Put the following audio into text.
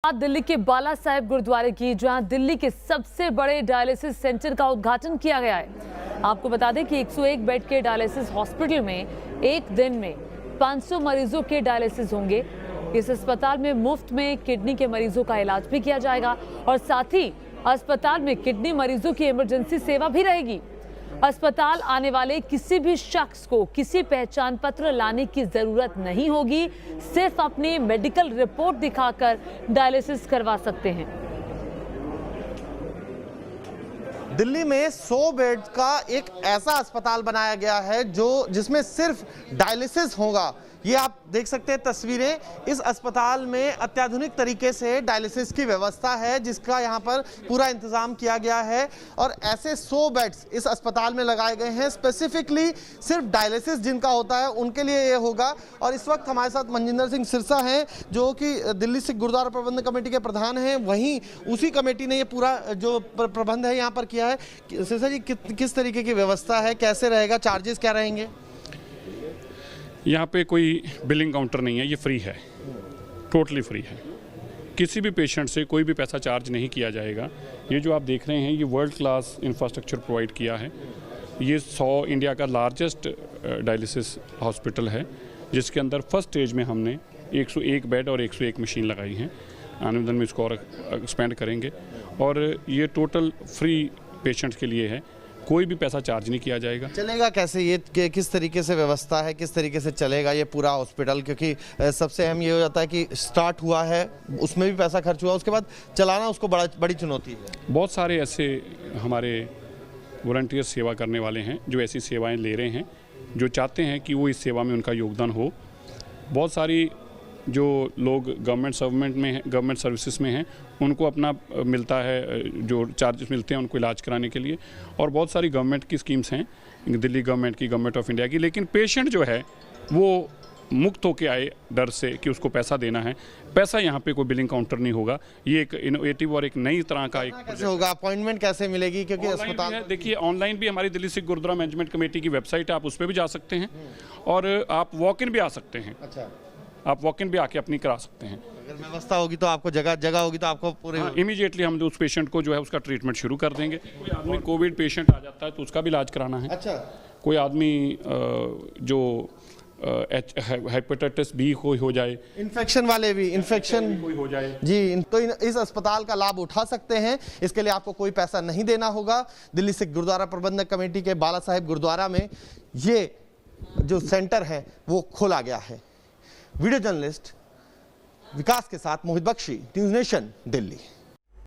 दिल्ली के बाला साहेब गुरुद्वारे की, जहां दिल्ली के सबसे बड़े डायलिसिस सेंटर का उद्घाटन किया गया है। आपको बता दें कि 101 बेड के डायलिसिस हॉस्पिटल में एक दिन में 500 मरीजों के डायलिसिस होंगे। इस अस्पताल में मुफ्त में किडनी के मरीजों का इलाज भी किया जाएगा और साथ ही अस्पताल में किडनी मरीजों की इमरजेंसी सेवा भी रहेगी। अस्पताल आने वाले किसी भी शख्स को किसी पहचान पत्र लाने की जरूरत नहीं होगी, सिर्फ अपनी मेडिकल रिपोर्ट दिखाकर डायलिसिस करवा सकते हैं। दिल्ली में 100 बेड का एक ऐसा अस्पताल बनाया गया है जिसमें सिर्फ डायलिसिस होगा। ये आप देख सकते हैं तस्वीरें। इस अस्पताल में अत्याधुनिक तरीके से डायलिसिस की व्यवस्था है, जिसका यहाँ पर पूरा इंतजाम किया गया है और ऐसे 100 बेड्स इस अस्पताल में लगाए गए हैं। स्पेसिफिकली सिर्फ डायलिसिस जिनका होता है उनके लिए ये होगा। और इस वक्त हमारे साथ मनजिंदर सिंह सिरसा हैं, जो कि दिल्ली सिख गुरुद्वारा प्रबंधन कमेटी के प्रधान हैं। वहीं उसी कमेटी ने ये पूरा जो प्रबंध है यहाँ पर किया है। सिरसा जी, किस तरीके की व्यवस्था है, कैसे रहेगा, चार्जेस क्या रहेंगे? यहाँ पे कोई बिलिंग काउंटर नहीं है, ये फ्री है, टोटली फ्री है। किसी भी पेशेंट से कोई भी पैसा चार्ज नहीं किया जाएगा। ये जो आप देख रहे हैं, ये वर्ल्ड क्लास इंफ्रास्ट्रक्चर प्रोवाइड किया है। ये 100 इंडिया का लार्जेस्ट डायलिसिस हॉस्पिटल है, जिसके अंदर फर्स्ट स्टेज में हमने 101 बेड और 101 मशीन लगाई हैं। आने दिन में इसको और एक्सपेंड करेंगे और ये टोटल फ्री पेशेंट्स के लिए है, कोई भी पैसा चार्ज नहीं किया जाएगा। चलेगा कैसे ये, किस तरीके से व्यवस्था है, किस तरीके से चलेगा ये पूरा हॉस्पिटल? क्योंकि सबसे अहम ये हो जाता है कि स्टार्ट हुआ है, उसमें भी पैसा खर्च हुआ, उसके बाद चलाना उसको बड़ी चुनौती है। बहुत सारे ऐसे हमारे वॉलंटियर सेवा करने वाले हैं जो ऐसी सेवाएं ले रहे हैं, जो चाहते हैं कि वो इस सेवा में उनका योगदान हो। बहुत सारी जो लोग गवर्नमेंट सर्विसेज में हैं, उनको अपना मिलता है, जो चार्जेस मिलते हैं उनको इलाज कराने के लिए। और बहुत सारी गवर्नमेंट की स्कीम्स हैं, दिल्ली गवर्नमेंट की, गवर्नमेंट ऑफ इंडिया की। लेकिन पेशेंट जो है वो मुक्त होके आए डर से कि उसको पैसा देना है। पैसा यहाँ पे कोई बिलिंग काउंटर नहीं होगा। ये एक इनोवेटिव और एक नई तरह का एक कैसे होगा, अपॉइंटमेंट कैसे मिलेगी? क्योंकि अस्पताल देखिए, ऑनलाइन भी हमारी दिल्ली सिख गुरुद्वारा मैनेजमेंट कमेटी की वेबसाइट है, आप उस पर भी जा सकते हैं और आप वॉक इन भी आ सकते हैं। अच्छा, आप वॉक इन भी आके अपनी करा सकते हैं। अगर व्यवस्था होगी तो आपको जगह होगी तो आपको पूरे इमीडिएटली हम उस पेशेंट को जो है उसका ट्रीटमेंट शुरू कर देंगे। कोई आदमी कोविड पेशेंट आ जाता है तो उसका भी इलाज कराना है। अच्छा, कोई आदमी जो हेपेटाइटिस बी हो जाए, इन्फेक्शन वाले भी इन्फेक्शन कोई हो जाए जी, तो इस अस्पताल का लाभ उठा सकते हैं। इसके लिए आपको कोई पैसा नहीं देना होगा। दिल्ली सिख गुरुद्वारा प्रबंधक कमेटी के बाला साहेब गुरुद्वारा में ये जो सेंटर है वो खोला गया है। वीडियो जर्नलिस्ट विकास के साथ मोहित बख्शी, न्यूज़ नेशन, दिल्ली।